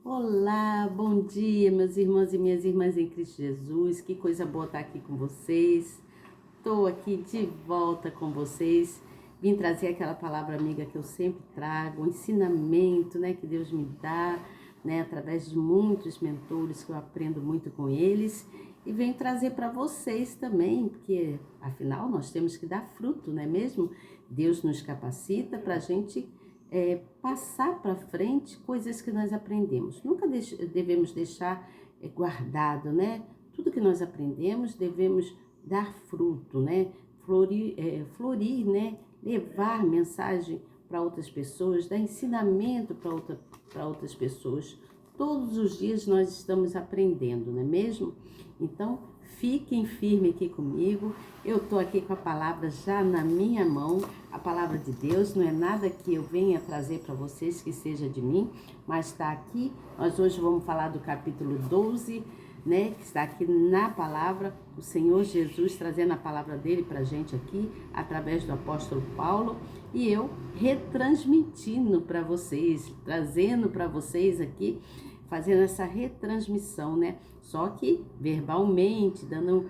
Olá, bom dia, meus irmãos e minhas irmãs em Cristo Jesus. Que coisa boa estar aqui com vocês. Estou aqui de volta com vocês. Vim trazer aquela palavra amiga que eu sempre trago, um ensinamento, né, que Deus me dá, né, através de muitos mentores que eu aprendo muito com eles. E venho trazer para vocês também, porque afinal nós temos que dar fruto, não é mesmo? Deus nos capacita para a gente passar para frente coisas que nós aprendemos. Nunca devemos deixar guardado, né? Tudo que nós aprendemos devemos dar fruto, né? Florir, né? Levar mensagem para outras pessoas, dar ensinamento para outras pessoas. Todos os dias nós estamos aprendendo, não é mesmo? Então, fiquem firmes aqui comigo. Eu estou aqui com a palavra já na minha mão. A palavra de Deus não é nada que eu venha trazer para vocês que seja de mim, mas está aqui. Nós hoje vamos falar do capítulo 12, né? Que está aqui na palavra. O Senhor Jesus trazendo a palavra dele para a gente aqui, através do apóstolo Paulo. E eu retransmitindo para vocês, trazendo para vocês aqui, fazendo essa retransmissão, né? Só que verbalmente, dando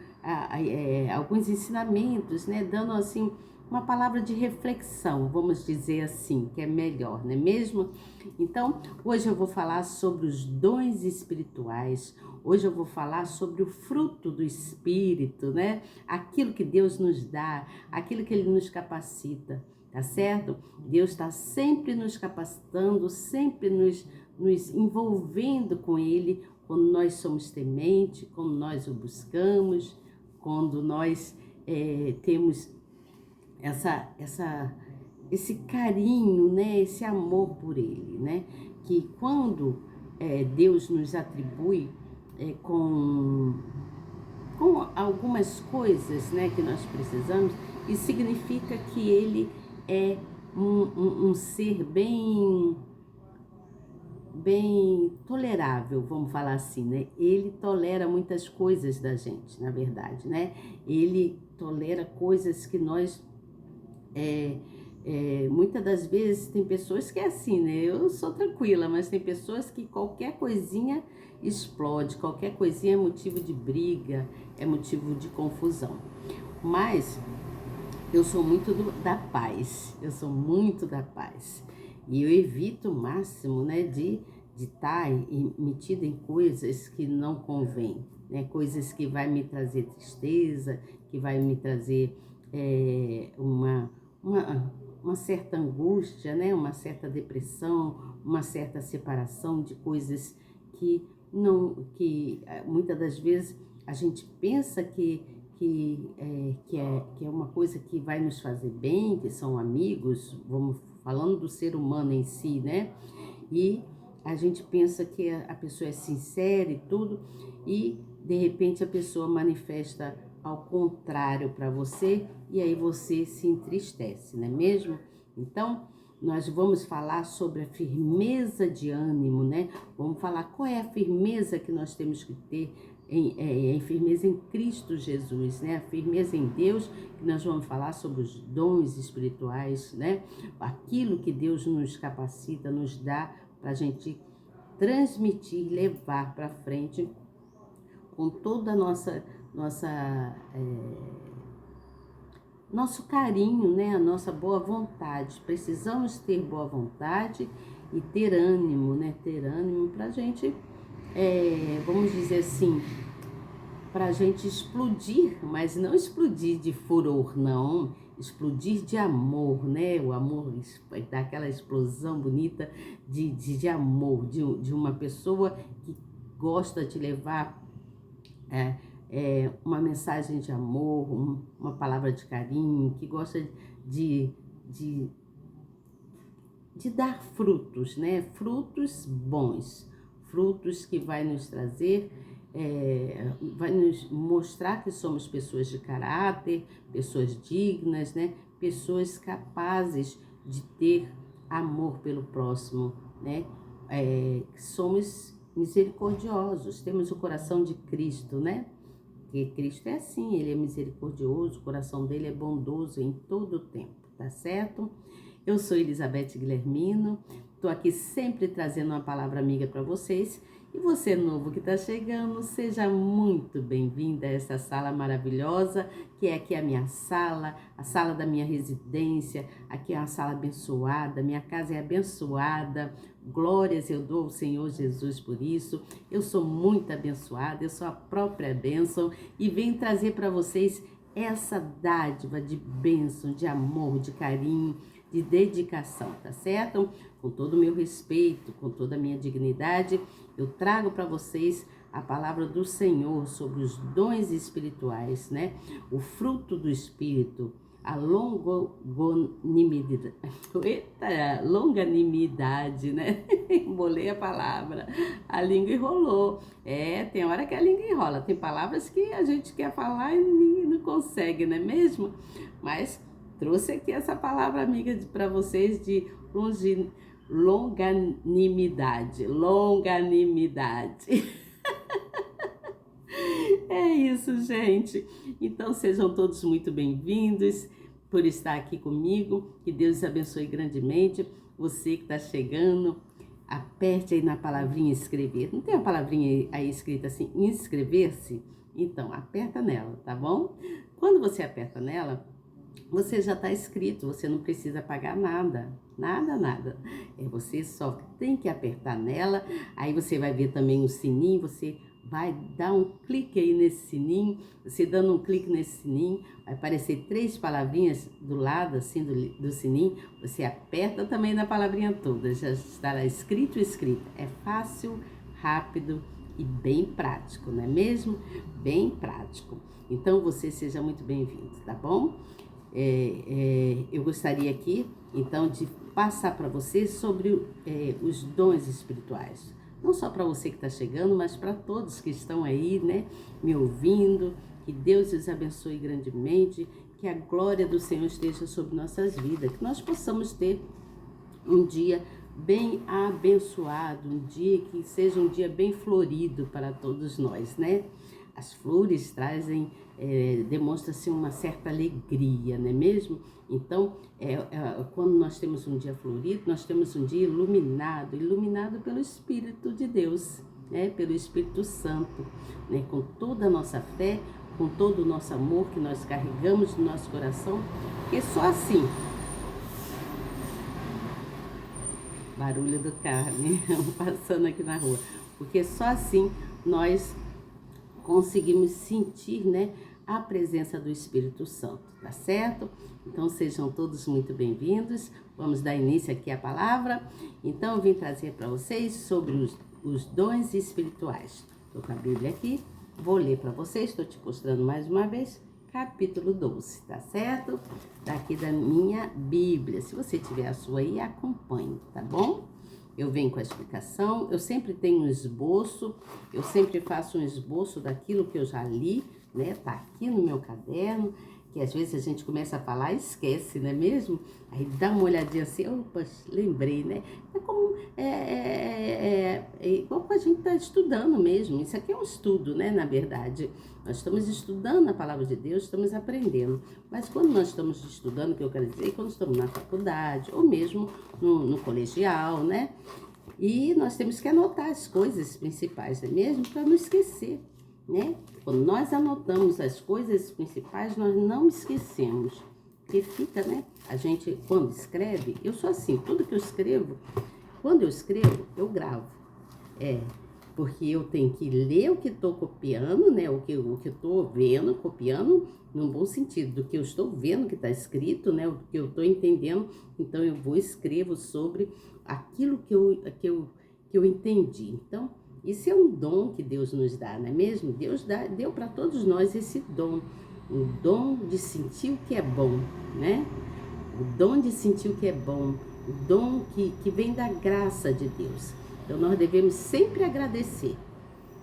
alguns ensinamentos, né? Dando assim uma palavra de reflexão, vamos dizer assim, que é melhor, não é mesmo? Então, hoje eu vou falar sobre os dons espirituais. Hoje eu vou falar sobre o fruto do Espírito, né? Aquilo que Deus nos dá, aquilo que Ele nos capacita, tá certo? Deus está sempre nos capacitando, sempre nos envolvendo com Ele, quando nós somos tementes, quando nós o buscamos, quando nós temos esse carinho, né? Esse amor por Ele, né? Que quando Deus nos atribui com algumas coisas, né, que nós precisamos, isso significa que Ele é um ser bem tolerável, vamos falar assim, né? Ele tolera muitas coisas da gente, na verdade, né? Ele tolera coisas que nós muitas das vezes tem pessoas que é assim, né? Eu sou tranquila, mas tem pessoas que qualquer coisinha explode, qualquer coisinha é motivo de briga, é motivo de confusão. Mas eu sou muito da paz, eu sou muito da paz. E eu evito o máximo, né, de estar metida em coisas que não convém, né? Coisas que vai me trazer tristeza, que vai me trazer uma certa angústia, né? Uma certa depressão, uma certa separação de coisas que não, que muitas das vezes a gente pensa que é uma coisa que vai nos fazer bem, que são amigos, vamos falando do ser humano em si, né? E a gente pensa que a pessoa é sincera e tudo, e de repente a pessoa manifesta ao contrário para você, e aí você se entristece, não é mesmo? Então, nós vamos falar sobre a firmeza de ânimo, né? Vamos falar qual é a firmeza que nós temos que ter em firmeza em Cristo Jesus, né? A firmeza em Deus, que nós vamos falar sobre os dons espirituais, né? Aquilo que Deus nos capacita, nos dá para a gente transmitir, levar para frente com toda a nosso carinho, né? A nossa boa vontade. Precisamos ter boa vontade e ter ânimo, né? Ter ânimo para a gente, vamos dizer assim, para a gente explodir, mas não explodir de furor, não. Explodir de amor, né? O amor dá aquela explosão bonita de amor, de uma pessoa que gosta de levar uma mensagem de amor, uma palavra de carinho, que gosta de, de, de dar frutos, né? Frutos bons, frutos que vai nos trazer, vai nos mostrar que somos pessoas de caráter, pessoas dignas, né? Pessoas capazes de ter amor pelo próximo, né? Somos misericordiosos, temos o coração de Cristo, né? Porque Cristo é assim, Ele é misericordioso, o coração dele é bondoso em todo o tempo, tá certo? Eu sou Elizabeth Guilhermino, Estou aqui sempre trazendo uma palavra amiga para vocês. E você novo que está chegando, seja muito bem-vinda a essa sala maravilhosa, que é aqui a minha sala, a sala da minha residência. Aqui é uma sala abençoada, minha casa é abençoada. Glórias eu dou ao Senhor Jesus por isso. Eu sou muito abençoada, eu sou a própria bênção e venho trazer para vocês essa dádiva de bênção, de amor, de carinho, de dedicação, tá certo? Com todo o meu respeito, com toda a minha dignidade, eu trago para vocês a palavra do Senhor sobre os dons espirituais, né? O fruto do Espírito, a longanimidade, né? Embolei a palavra, a língua enrolou. Tem hora que a língua enrola, tem palavras que a gente quer falar e não consegue, não é mesmo? Mas trouxe aqui essa palavra amiga para vocês de longanimidade. É isso, gente. Então sejam todos muito bem-vindos por estar aqui comigo. Que Deus abençoe grandemente. Você que está chegando, aperte aí na palavrinha inscrever. Não tem a palavrinha aí escrita assim, inscrever-se? Então, aperta nela, tá bom? Quando você aperta nela, você já está inscrito, você não precisa pagar nada, nada. Você só tem que apertar nela, aí você vai ver também o sininho, você vai dar um clique aí nesse sininho, você dando um clique nesse sininho, vai aparecer 3 palavrinhas do lado assim do sininho, você aperta também na palavrinha toda, já estará escrito. É fácil, rápido e bem prático, não é mesmo? Bem prático. Então você seja muito bem-vindo, tá bom? Eu gostaria aqui, então, de passar para você sobre os dons espirituais. Não só para você que está chegando, mas para todos que estão aí, né, me ouvindo. Que Deus os abençoe grandemente, que a glória do Senhor esteja sobre nossas vidas, que nós possamos ter um dia bem abençoado, um dia que seja um dia bem florido para todos nós, né? As flores trazem, demonstra-se uma certa alegria, não é mesmo? Então, quando nós temos um dia florido, nós temos um dia iluminado pelo Espírito de Deus, né? Pelo Espírito Santo, né? Com toda a nossa fé, com todo o nosso amor que nós carregamos no nosso coração, porque só assim, barulho do carro, né? Passando aqui na rua, porque só assim nós conseguimos sentir, né, a presença do Espírito Santo, tá certo? Então sejam todos muito bem-vindos. Vamos dar início aqui à palavra. Então eu vim trazer para vocês sobre os dons espirituais. Estou com a Bíblia aqui, vou ler para vocês, estou te mostrando mais uma vez, capítulo 12, tá certo? Daqui da minha Bíblia. Se você tiver a sua aí, acompanhe, tá bom? Eu venho com a explicação, eu sempre tenho um esboço, eu sempre faço um esboço daquilo que eu já li, né? Tá aqui no meu caderno, que às vezes a gente começa a falar e esquece, não é mesmo? Aí dá uma olhadinha assim, opa, lembrei, né? Igual a gente está estudando mesmo, isso aqui é um estudo, né? Na verdade, nós estamos estudando a palavra de Deus, estamos aprendendo. Mas quando nós estamos estudando, o que eu quero dizer, quando estamos na faculdade, ou mesmo no colegial, né? E nós temos que anotar as coisas principais, não é mesmo? Para não esquecer, né? Quando nós anotamos as coisas principais, nós não esquecemos. Porque fica, né? A gente, quando escreve, eu sou assim, tudo que eu escrevo, quando eu escrevo, eu gravo. Porque eu tenho que ler o que estou copiando, né? O que eu estou vendo, copiando, num bom sentido, do que eu estou vendo que está escrito, né? O que eu estou entendendo. Então, eu escrevo sobre aquilo que eu entendi. Então, isso é um dom que Deus nos dá, não é mesmo? Deus deu para todos nós esse dom. O dom de sentir o que é bom, né? O dom de sentir o que é bom. O dom que vem da graça de Deus. Então, nós devemos sempre agradecer.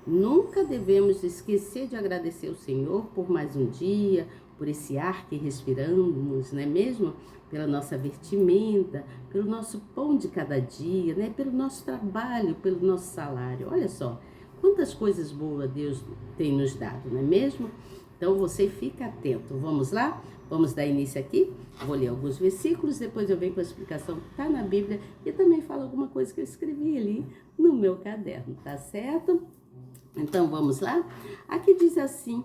Nunca devemos esquecer de agradecer ao Senhor por mais um dia, por esse ar que respiramos, não é mesmo? Pela nossa vestimenta, pelo nosso pão de cada dia, né? Pelo nosso trabalho, pelo nosso salário. Olha só, quantas coisas boas Deus tem nos dado, não é mesmo? Então você fica atento. Vamos lá? Vamos dar início aqui? Vou ler alguns versículos, depois eu venho com a explicação que está na Bíblia e também falo alguma coisa que eu escrevi ali no meu caderno, tá certo? Então vamos lá? Aqui diz assim,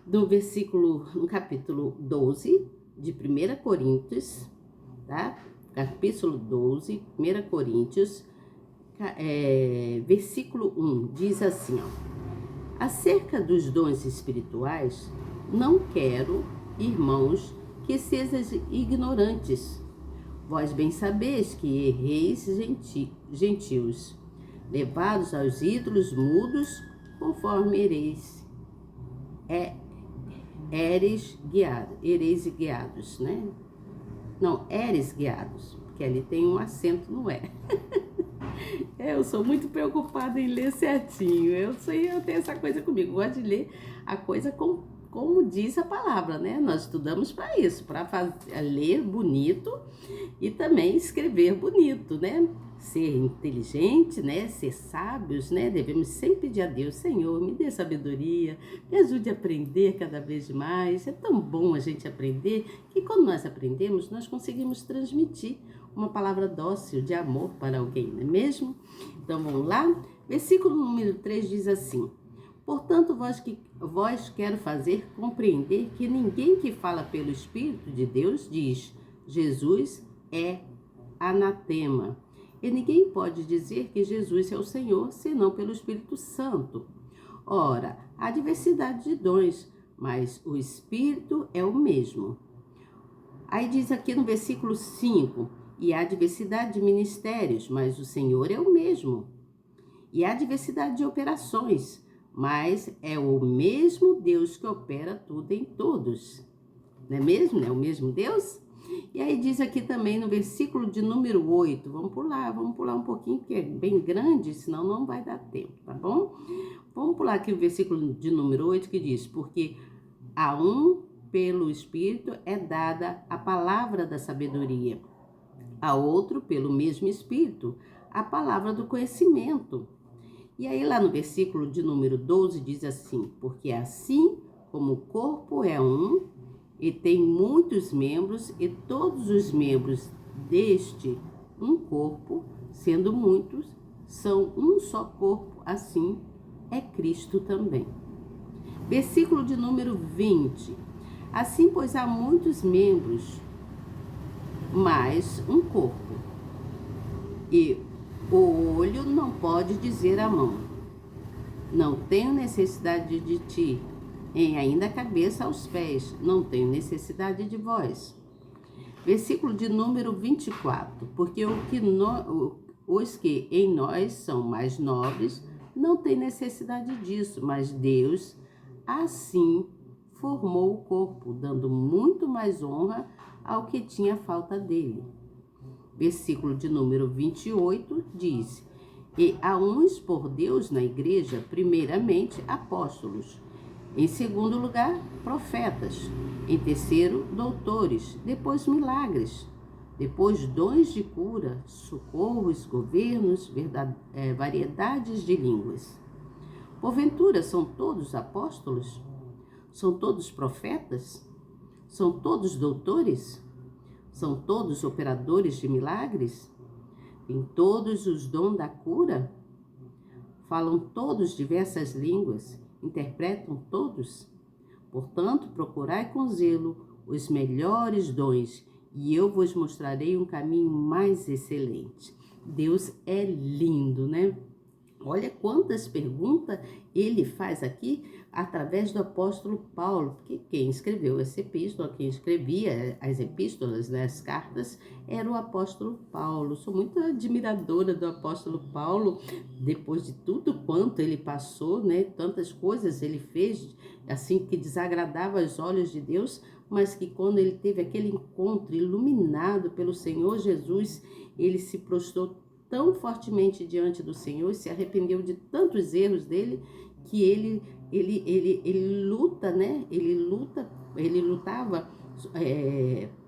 no capítulo 12 de 1 Coríntios, tá? Capítulo 12, 1 Coríntios, versículo 1, diz assim, ó: acerca dos dons espirituais, não quero, irmãos, que sejais ignorantes. Vós bem sabeis que erreis gentios, levados aos ídolos mudos, conforme ereis guiados, né? Não, eres guiados, porque ali tem um acento no é. Eu sou muito preocupada em ler certinho. Eu tenho essa coisa comigo. Gosto de ler a coisa como diz a palavra, né? Nós estudamos para isso, para ler bonito e também escrever bonito, né? Ser inteligente, né? Ser sábios, né? Devemos sempre pedir a Deus: Senhor, me dê sabedoria, me ajude a aprender cada vez mais. É tão bom a gente aprender que quando nós aprendemos, nós conseguimos transmitir uma palavra dócil de amor para alguém, não é mesmo? Então vamos lá? Versículo número 3 diz assim: portanto, vós quero fazer compreender que ninguém que fala pelo Espírito de Deus diz: Jesus é anatema. E ninguém pode dizer que Jesus é o Senhor, senão pelo Espírito Santo. Ora, há diversidade de dons, mas o Espírito é o mesmo. Aí diz aqui no versículo 5, e há diversidade de ministérios, mas o Senhor é o mesmo. E há diversidade de operações, mas é o mesmo Deus que opera tudo em todos. Não é mesmo? Não é o mesmo Deus? E aí diz aqui também no versículo de número 8, vamos pular um pouquinho, porque é bem grande, senão não vai dar tempo, tá bom? Vamos pular aqui o versículo de número 8 que diz: porque a um pelo Espírito é dada a palavra da sabedoria, a outro pelo mesmo Espírito a palavra do conhecimento. E aí lá no versículo de número 12 diz assim: porque assim como o corpo é um e tem muitos membros, e todos os membros deste um corpo, sendo muitos, são um só corpo, assim é Cristo também. Versículo de número 20. Assim, pois, há muitos membros, mas um corpo. E o olho não pode dizer à mão: não tenho necessidade de ti, em ainda a cabeça aos pés, não tenho necessidade de vós. Versículo de número 24. Porque os que em nós são mais nobres não têm necessidade disso, mas Deus assim formou o corpo, dando muito mais honra ao que tinha falta dele. Versículo de número 28 diz: e há uns por Deus na igreja, primeiramente apóstolos, em segundo lugar profetas, em terceiro doutores, depois milagres, depois dons de cura, socorros, governos, variedades de línguas. Porventura são todos apóstolos? São todos profetas? São todos doutores? São todos operadores de milagres? Têm todos os dons da cura? Falam todos diversas línguas? Interpretam todos? Portanto, procurai com zelo os melhores dons, e eu vos mostrarei um caminho mais excelente. Deus é lindo, né? Olha quantas perguntas ele faz aqui através do apóstolo Paulo, porque quem escreveu essa epístola, quem escrevia as epístolas, né, as cartas, era o apóstolo Paulo. Sou muito admiradora do apóstolo Paulo, depois de tudo quanto ele passou, né, tantas coisas ele fez, assim, que desagradava aos olhos de Deus, mas que quando ele teve aquele encontro iluminado pelo Senhor Jesus, ele se prostrou tão fortemente diante do Senhor, se arrependeu de tantos erros dele, que ele luta, né? Ele lutava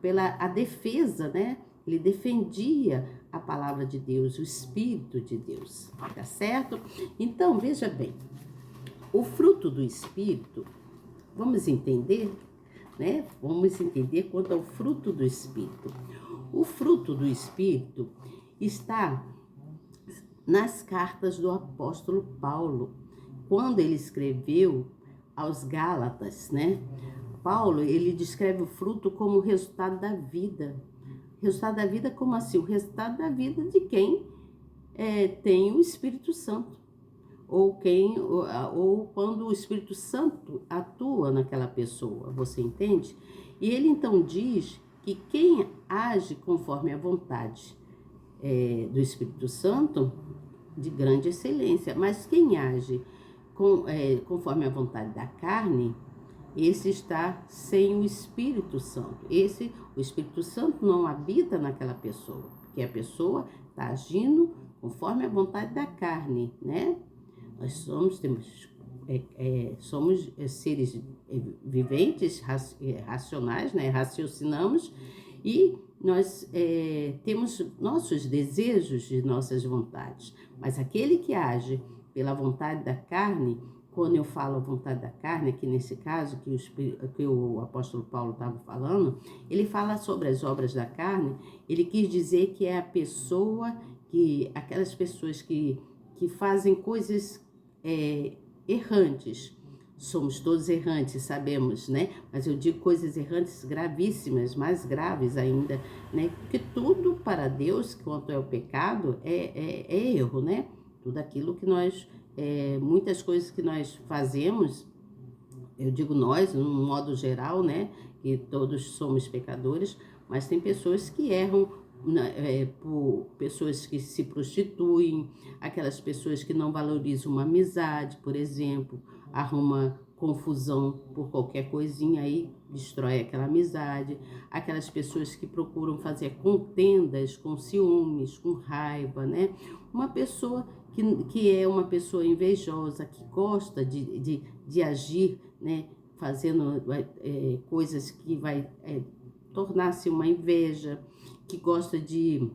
pela a defesa, né? Ele defendia a palavra de Deus, o Espírito de Deus, tá certo? Então, veja bem, o fruto do Espírito vamos entender, né? Vamos entender quanto ao fruto do Espírito. O fruto do Espírito está nas cartas do apóstolo Paulo, quando ele escreveu aos Gálatas, né? Paulo, ele descreve o fruto como o resultado da vida. Resultado da vida, como assim? O resultado da vida de quem tem o Espírito Santo. Ou quando o Espírito Santo atua naquela pessoa, você entende? E ele então diz que quem age conforme a vontade do Espírito Santo, de grande excelência, mas quem age conforme a vontade da carne, esse está sem o Espírito Santo. O Espírito Santo não habita naquela pessoa, porque a pessoa está agindo conforme a vontade da carne, né? Nós somos seres viventes, racionais, né? Raciocinamos e nós temos nossos desejos e nossas vontades. Mas aquele que age pela vontade da carne, quando eu falo a vontade da carne, aqui nesse caso que o apóstolo Paulo estava falando, ele fala sobre as obras da carne. Ele quis dizer que é a pessoa, aquelas pessoas que fazem coisas errantes. Somos todos errantes, sabemos, né? Mas eu digo coisas errantes gravíssimas, mais graves ainda, né? Porque tudo para Deus, quanto é o pecado, é erro, né? Tudo aquilo que nós, muitas coisas que nós fazemos, eu digo nós, no modo geral, né? Que todos somos pecadores, mas tem pessoas que erram, por pessoas que se prostituem, aquelas pessoas que não valorizam uma amizade, por exemplo, arruma confusão por qualquer coisinha aí, destrói aquela amizade, aquelas pessoas que procuram fazer contendas com ciúmes, com raiva, né? Uma pessoa que é uma pessoa invejosa, que gosta de agir, né? Fazendo coisas que vai tornar-se uma inveja, que gosta de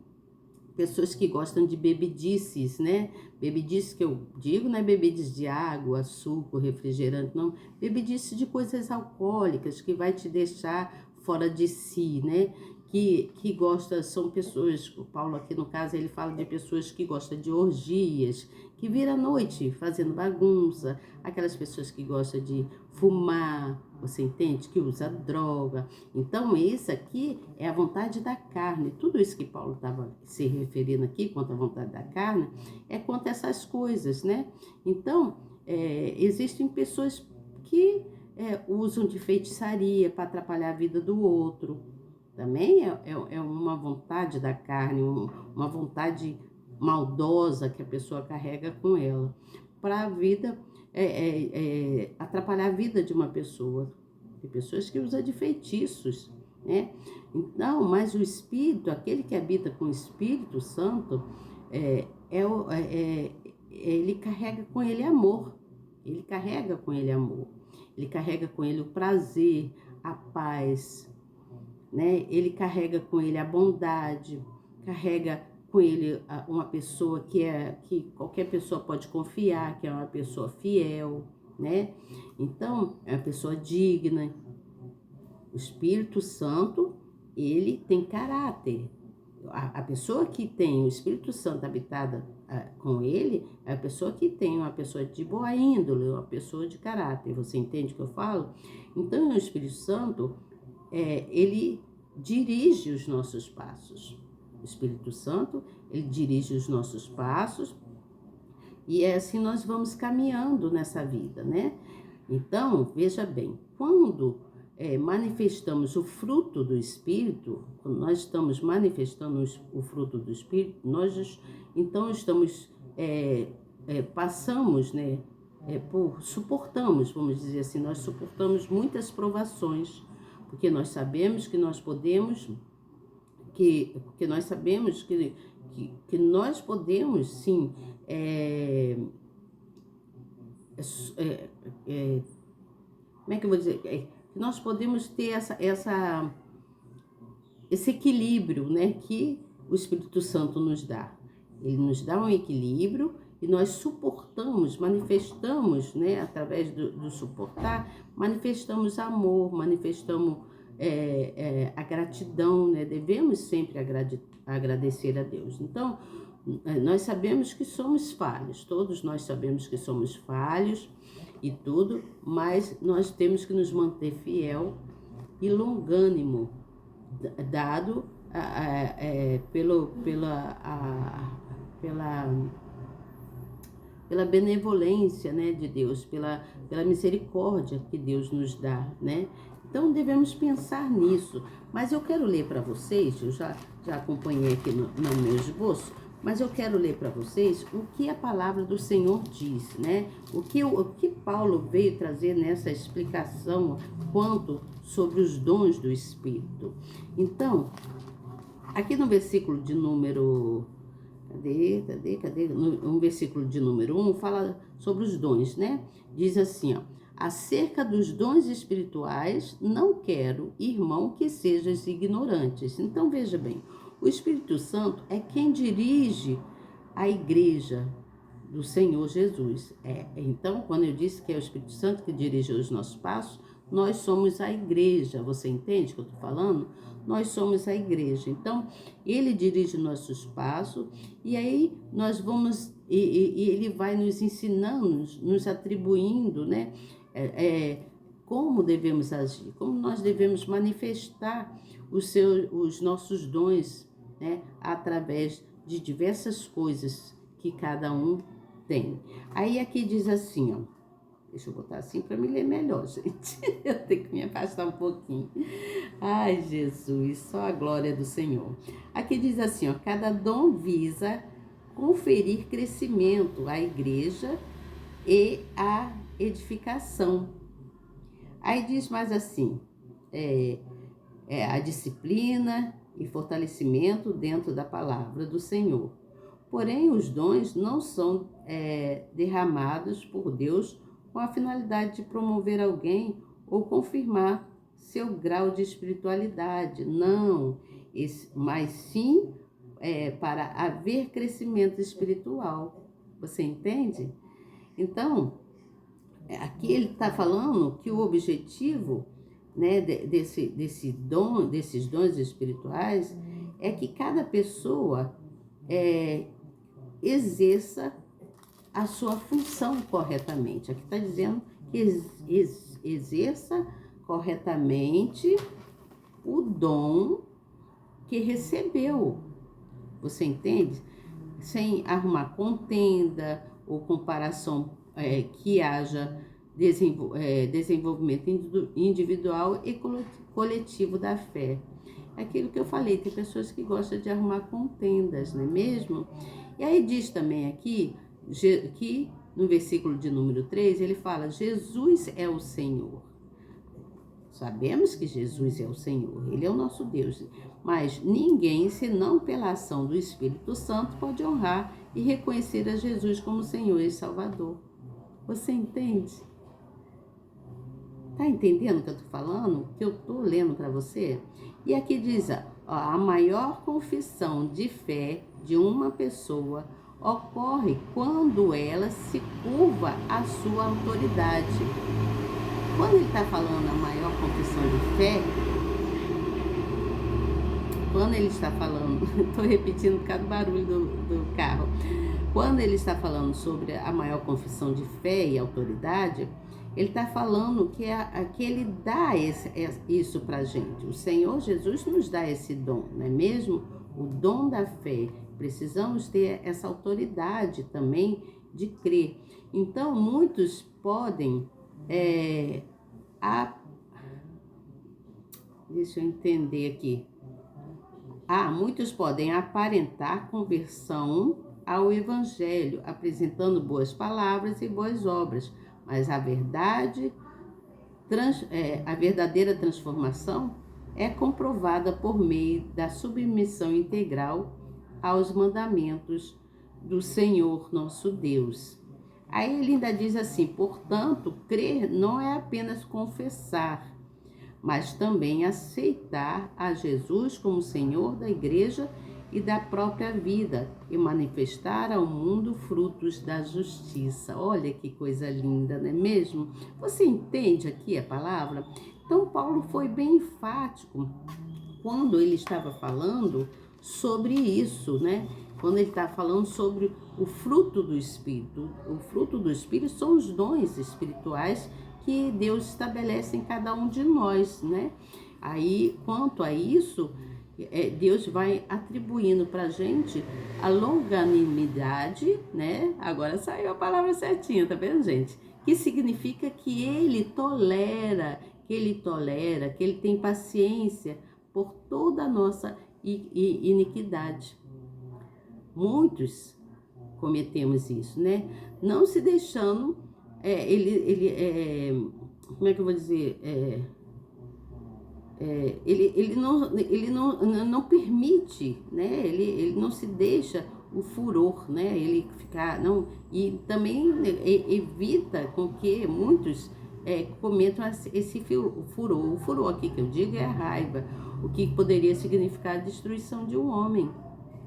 pessoas que gostam de bebedices, né? Bebedices que eu digo, não é bebedices de água, suco, refrigerante, não. Bebedices de coisas alcoólicas que vai te deixar fora de si, né? Que gosta, são pessoas, o Paulo aqui no caso, ele fala de pessoas que gostam de orgias, que vira à noite fazendo bagunça, aquelas pessoas que gostam de fumar, você entende? Que usa droga. Então, isso aqui é a vontade da carne. Tudo isso que Paulo estava se referindo aqui, quanto à vontade da carne, é quanto a essas coisas, né? Então, existem pessoas que usam de feitiçaria para atrapalhar a vida do outro. Também é uma vontade da carne, uma vontade maldosa que a pessoa carrega com ela, para a vida, atrapalhar a vida de uma pessoa. Tem pessoas que usam de feitiços, né? Então, mas o Espírito, aquele que habita com o Espírito Santo, ele carrega com ele amor. Ele carrega com ele amor. Ele carrega com ele o prazer, a paz, né? Ele carrega com ele a bondade, carrega com ele uma pessoa que qualquer pessoa pode confiar, que é uma pessoa fiel, né? Então, é uma pessoa digna. O Espírito Santo, ele tem caráter. A pessoa que tem o Espírito Santo habitada com ele, é a pessoa que tem uma pessoa de boa índole, uma pessoa de caráter. Você entende o que eu falo? Então, o Espírito Santo, ele dirige os nossos passos. O Espírito Santo, ele dirige os nossos passos e assim nós vamos caminhando nessa vida, né? Então, veja bem, quando manifestamos o fruto do Espírito, quando nós estamos manifestando o fruto do Espírito, nós então estamos, passamos, né, suportamos, vamos dizer assim, nós suportamos muitas provações, porque nós sabemos que nós podemos, porque nós sabemos que nós podemos, sim, como é que eu vou dizer? Que nós podemos ter esse equilíbrio, né, que o Espírito Santo nos dá. Ele nos dá um equilíbrio e nós suportamos, manifestamos, né, através do suportar, manifestamos amor, manifestamos a gratidão, né? Devemos sempre agradecer a Deus. Então, nós sabemos que somos falhos, todos nós sabemos que somos falhos e tudo, mas nós temos que nos manter fiel e longânimo, dado pela benevolência, né, de Deus, pela misericórdia que Deus nos dá, né? Então devemos pensar nisso. Mas eu quero ler para vocês, eu já acompanhei aqui no meu esboço, mas eu quero ler para vocês o que a palavra do Senhor diz, né? O que Paulo veio trazer nessa explicação quanto sobre os dons do Espírito. Então, aqui no versículo de número... Cadê? No versículo de número 1, fala sobre os dons, né? Diz assim, ó: acerca dos dons espirituais, não quero, irmão, que sejais ignorantes. Então, veja bem, o Espírito Santo é quem dirige a igreja do Senhor Jesus. Então, quando eu disse que é o Espírito Santo que dirige os nossos passos, nós somos a igreja. Você entende o que eu estou falando? Nós somos a igreja. Então, ele dirige nossos passos e aí nós vamos, e ele vai nos ensinando, nos atribuindo, né? Como devemos agir, como nós devemos manifestar os nossos dons, né? Através de diversas coisas que cada um tem. Aí aqui diz assim, ó. Deixa eu botar assim para me ler melhor, gente. Eu tenho que me afastar um pouquinho. Ai, Jesus, só a glória do Senhor. Aqui diz assim, ó: cada dom visa conferir crescimento à igreja e à edificação. Aí diz mais assim, a disciplina e fortalecimento dentro da palavra do Senhor. Porém, os dons não são derramados por Deus com a finalidade de promover alguém ou confirmar seu grau de espiritualidade. Não, mas sim para haver crescimento espiritual. Você entende? Então, aqui ele está falando que o objetivo, né, desses dons espirituais é que cada pessoa exerça a sua função corretamente. Aqui está dizendo que exerça corretamente o dom que recebeu. Você entende? Sem arrumar contenda ou comparação, que haja desenvolvimento individual e coletivo da fé. Aquilo que eu falei, tem pessoas que gostam de arrumar contendas, não é mesmo? E aí diz também aqui, que no versículo de número 3, ele fala: Jesus é o Senhor. Sabemos que Jesus é o Senhor, Ele é o nosso Deus, mas ninguém, senão pela ação do Espírito Santo, pode honrar e reconhecer a Jesus como Senhor e Salvador. Você entende? Tá entendendo o que eu tô falando? O que eu tô lendo para você? E aqui diz, a maior confissão de fé de uma pessoa ocorre quando ela se curva à sua autoridade. Quando ele está falando a maior confissão de fé, quando ele está falando, estou repetindo por causa do barulho do carro, quando ele está falando sobre a maior confissão de fé e autoridade, ele está falando que ele dá isso para a gente. O Senhor Jesus nos dá esse dom, não é mesmo? O dom da fé. Precisamos ter essa autoridade também de crer. Então, muitos podem... Deixa eu entender aqui. Muitos podem aparentar conversão ao Evangelho, apresentando boas palavras e boas obras, mas a verdadeira transformação é comprovada por meio da submissão integral aos mandamentos do Senhor nosso Deus. Aí ele ainda diz assim: portanto, crer não é apenas confessar, mas também aceitar a Jesus como Senhor da igreja e da própria vida, e manifestar ao mundo frutos da justiça. Olha que coisa linda, não é mesmo? Você entende aqui a palavra? Então, Paulo foi bem enfático quando ele estava falando sobre isso, né? Quando ele está falando sobre o fruto do Espírito. O fruto do Espírito são os dons espirituais que Deus estabelece em cada um de nós, né? Aí, quanto a isso, Deus vai atribuindo para a gente a longanimidade, né? Agora saiu a palavra certinha, tá vendo, gente? Que significa que ele tolera, que ele tem paciência por toda a nossa iniquidade. Muitos cometemos isso, né? Não se deixando, como é que eu vou dizer? Ele não permite, né? Ele não se deixa o furor, né? Ele ficar, não, e também evita com que muitos cometam esse furor. O furor aqui que eu digo é a raiva, o que poderia significar a destruição de um homem.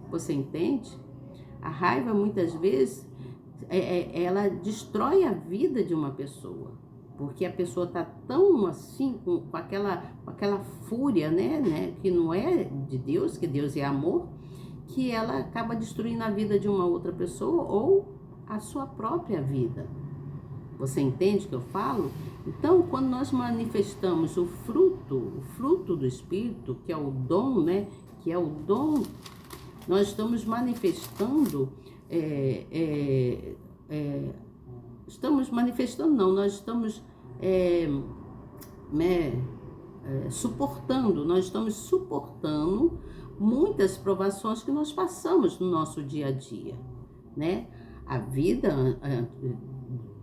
Você entende? A raiva muitas vezes ela destrói a vida de uma pessoa. Porque a pessoa está tão assim, com aquela fúria, né, que não é de Deus, que Deus é amor, que ela acaba destruindo a vida de uma outra pessoa ou a sua própria vida. Você entende o que eu falo? Então, quando nós manifestamos o fruto do Espírito, que é o dom, né, que é o dom, nós estamos manifestando, nós estamos suportando muitas provações que nós passamos no nosso dia a dia, né? A vida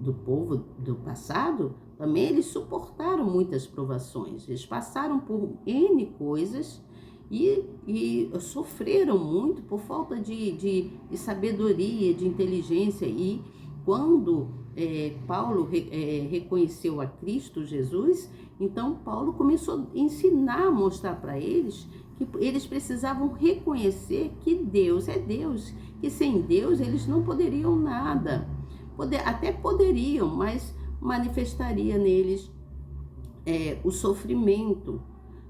do povo do passado, também eles suportaram muitas provações, eles passaram por N coisas e sofreram muito por falta de sabedoria, de inteligência. E quando Paulo reconheceu a Cristo Jesus, então Paulo começou a ensinar, a mostrar para eles que eles precisavam reconhecer que Deus é Deus, que sem Deus eles não poderiam nada. Até poderiam, mas manifestaria neles o sofrimento,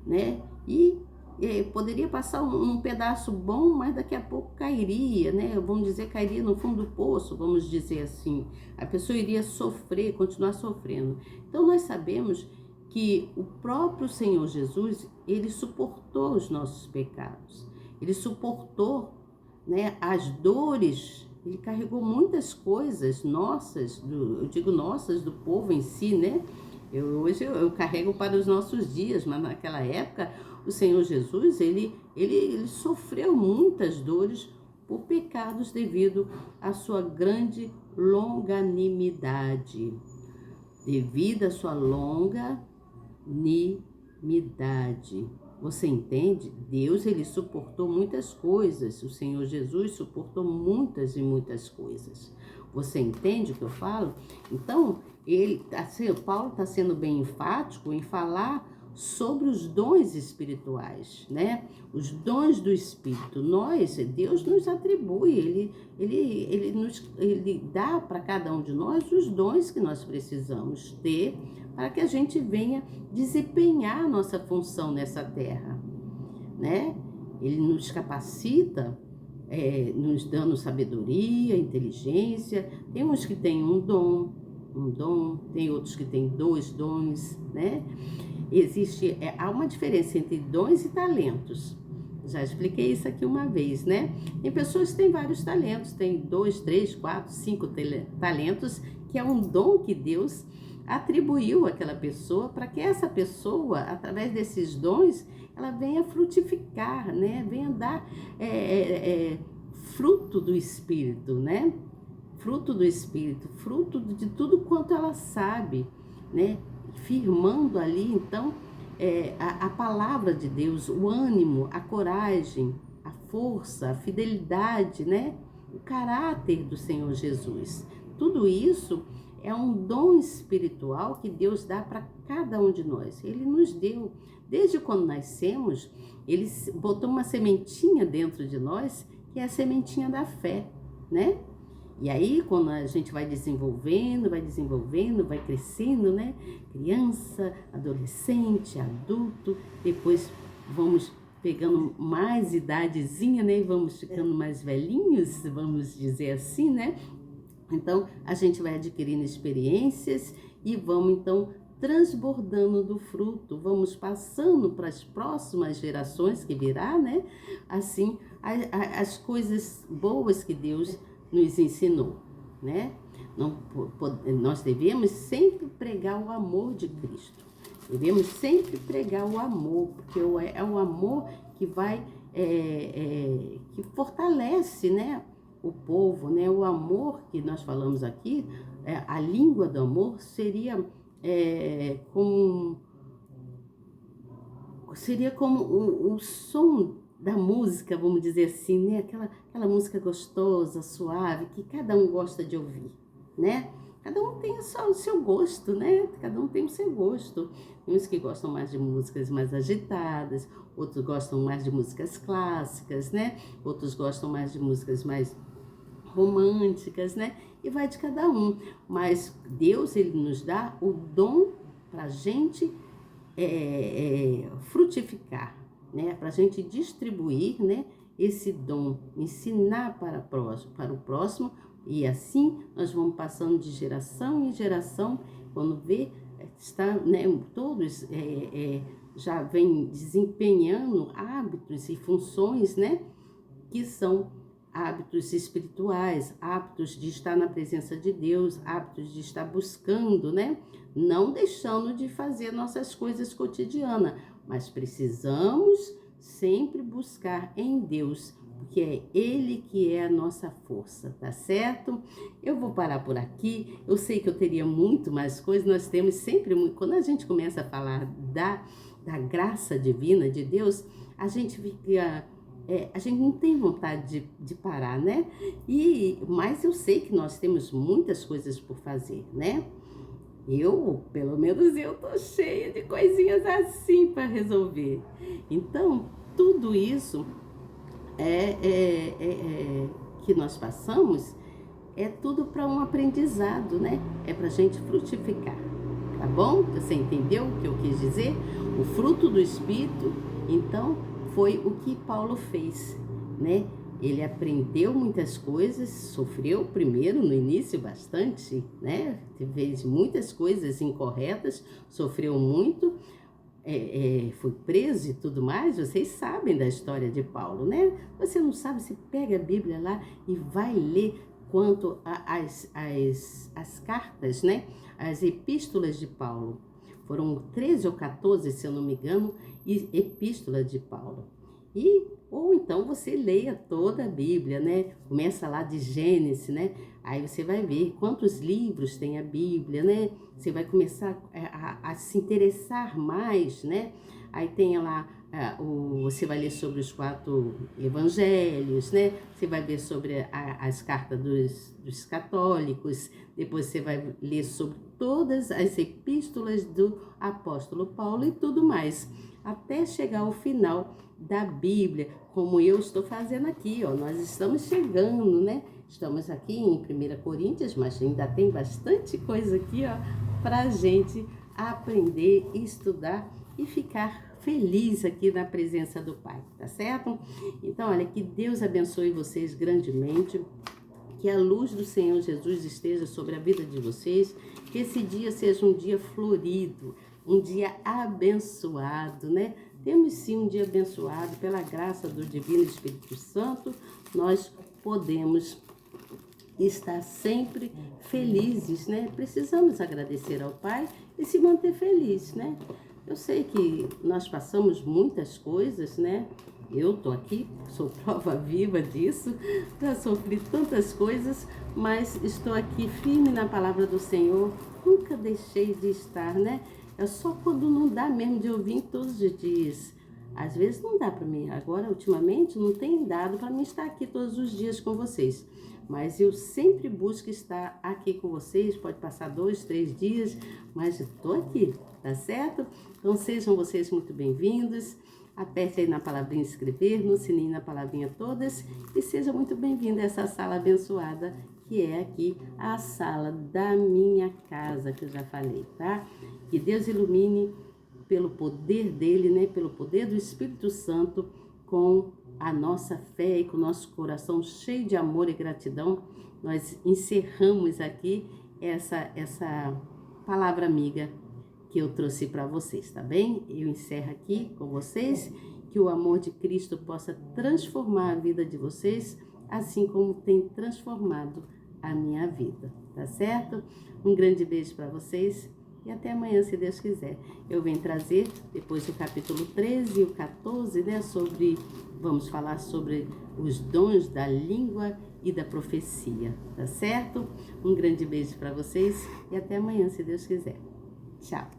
né? E poderia passar um pedaço bom, mas daqui a pouco cairia, né? Vamos dizer, cairia no fundo do poço, vamos dizer assim. A pessoa iria sofrer, continuar sofrendo. Então nós sabemos que o próprio Senhor Jesus, ele suportou os nossos pecados. Ele suportou, né, as dores. Ele carregou muitas coisas nossas, eu digo nossas, do povo em si, né? Hoje eu carrego para os nossos dias, mas naquela época o Senhor Jesus, ele sofreu muitas dores por pecados devido à sua grande longanimidade. Devido à sua longanimidade. Você entende? Deus, ele suportou muitas coisas. O Senhor Jesus suportou muitas e muitas coisas. Você entende o que eu falo? Então, Paulo está sendo bem enfático em falar sobre os dons espirituais, né? Os dons do Espírito. Deus nos atribui, ele dá para cada um de nós os dons que nós precisamos ter para que a gente venha desempenhar a nossa função nessa terra, né? Ele nos capacita, nos dando sabedoria, inteligência. Tem uns que têm um dom, tem outros que têm 2 dons, né? Há uma diferença entre dons e talentos. Já expliquei isso aqui uma vez, né? Tem pessoas que têm vários talentos, tem 2, 3, 4, 5 talentos, que é um dom que Deus atribuiu àquela pessoa, para que essa pessoa, através desses dons, ela venha frutificar, né? Venha dar fruto do Espírito, né? Fruto do Espírito, fruto de tudo quanto ela sabe, né? Firmando ali, então, a palavra de Deus, o ânimo, a coragem, a força, a fidelidade, né? O caráter do Senhor Jesus. Tudo isso é um dom espiritual que Deus dá para cada um de nós. Ele nos deu, desde quando nascemos, Ele botou uma sementinha dentro de nós, que é a sementinha da fé, né? E aí, quando a gente vai desenvolvendo, vai crescendo, né? Criança, adolescente, adulto, depois vamos pegando mais idadezinha, né? E vamos ficando mais velhinhos, vamos dizer assim, né? Então, a gente vai adquirindo experiências e vamos, então, transbordando do fruto, vamos passando para as próximas gerações que virá, né? Assim, as coisas boas que Deus nos ensinou, né? Nós devemos sempre pregar o amor de Cristo. Devemos sempre pregar o amor, porque é o amor que vai, que fortalece, né, o povo, né? O amor que nós falamos aqui, a língua do amor seria como o som da música, vamos dizer assim, né? Aquela música gostosa, suave, que cada um gosta de ouvir, né? Cada um tem só o seu gosto, né? Cada um tem o seu gosto. Tem uns que gostam mais de músicas mais agitadas, outros gostam mais de músicas clássicas, né? Outros gostam mais de músicas mais românticas, né? E vai de cada um. Mas Deus, Ele nos dá o dom para a gente frutificar, né? Para a gente distribuir, né? Esse dom, ensinar para o próximo, e assim nós vamos passando de geração em geração. Quando vê, está, né, todos já vem desempenhando hábitos e funções, né? Que são hábitos espirituais, hábitos de estar na presença de Deus, hábitos de estar buscando, né? Não deixando de fazer nossas coisas cotidianas, mas precisamos sempre buscar em Deus, porque é Ele que é a nossa força, tá certo? Eu vou parar por aqui. Eu sei que eu teria muito mais coisas. Nós temos sempre muito. Quando a gente começa a falar da graça divina de Deus, a gente fica... a gente não tem vontade de parar, né? Mas eu sei que nós temos muitas coisas por fazer, né? Pelo menos eu tô cheia de coisinhas assim para resolver. Então, tudo isso que nós passamos é tudo para um aprendizado, né? É para a gente frutificar, tá bom? Você entendeu o que eu quis dizer? O fruto do Espírito, então, foi o que Paulo fez, né? Ele aprendeu muitas coisas, sofreu primeiro no início bastante, né? Fez muitas coisas incorretas, sofreu muito, foi preso e tudo mais. Vocês sabem da história de Paulo, né? Você não sabe, se pega a Bíblia lá e vai ler quanto as cartas, né? As epístolas de Paulo. Foram 13 ou 14, se eu não me engano, epístolas de Paulo. Ou então você leia toda a Bíblia, né? Começa lá de Gênesis, né? Aí você vai ver quantos livros tem a Bíblia, né? Você vai começar a se interessar mais, né? Aí tem lá, você vai ler sobre os 4 evangelhos, né? Você vai ver sobre as cartas dos católicos, depois você vai ler sobre todas as epístolas do apóstolo Paulo e tudo mais, até chegar ao final da Bíblia, como eu estou fazendo aqui, ó. Nós estamos chegando, né? Estamos aqui em 1 Coríntios, mas ainda tem bastante coisa aqui, ó, para a gente aprender, estudar e ficar feliz aqui na presença do Pai, tá certo? Então, olha, que Deus abençoe vocês grandemente, que a luz do Senhor Jesus esteja sobre a vida de vocês, que esse dia seja um dia florido, um dia abençoado, né? Temos sim um dia abençoado pela graça do Divino Espírito Santo. Nós podemos estar sempre felizes, né? Precisamos agradecer ao Pai e se manter feliz, né? Eu sei que nós passamos muitas coisas, né? Eu tô aqui, sou prova viva disso, já sofri tantas coisas, mas estou aqui firme na palavra do Senhor, nunca deixei de estar, né? É só quando não dá mesmo de ouvir todos os dias. Às vezes não dá para mim. Agora, ultimamente, não tem dado para mim estar aqui todos os dias com vocês. mas eu sempre busco estar aqui com vocês. Pode passar 2, 3 dias, mas eu tô aqui, tá certo? Então sejam vocês muito bem-vindos. Aperte aí na palavrinha inscrever, no sininho na palavrinha todas e seja muito bem-vindo a essa sala abençoada que é aqui a sala da minha casa, que eu já falei, tá? Que Deus ilumine pelo poder dele, né? Pelo poder do Espírito Santo, com a nossa fé e com o nosso coração cheio de amor e gratidão. Nós encerramos aqui essa palavra amiga que eu trouxe para vocês, tá bem? Eu encerro aqui com vocês, que o amor de Cristo possa transformar a vida de vocês, assim como tem transformado a minha vida, tá certo? Um grande beijo para vocês e até amanhã, se Deus quiser. Eu venho trazer depois o capítulo 13 e o 14, né, vamos falar sobre os dons da língua e da profecia, tá certo? Um grande beijo para vocês e até amanhã, se Deus quiser. Tchau!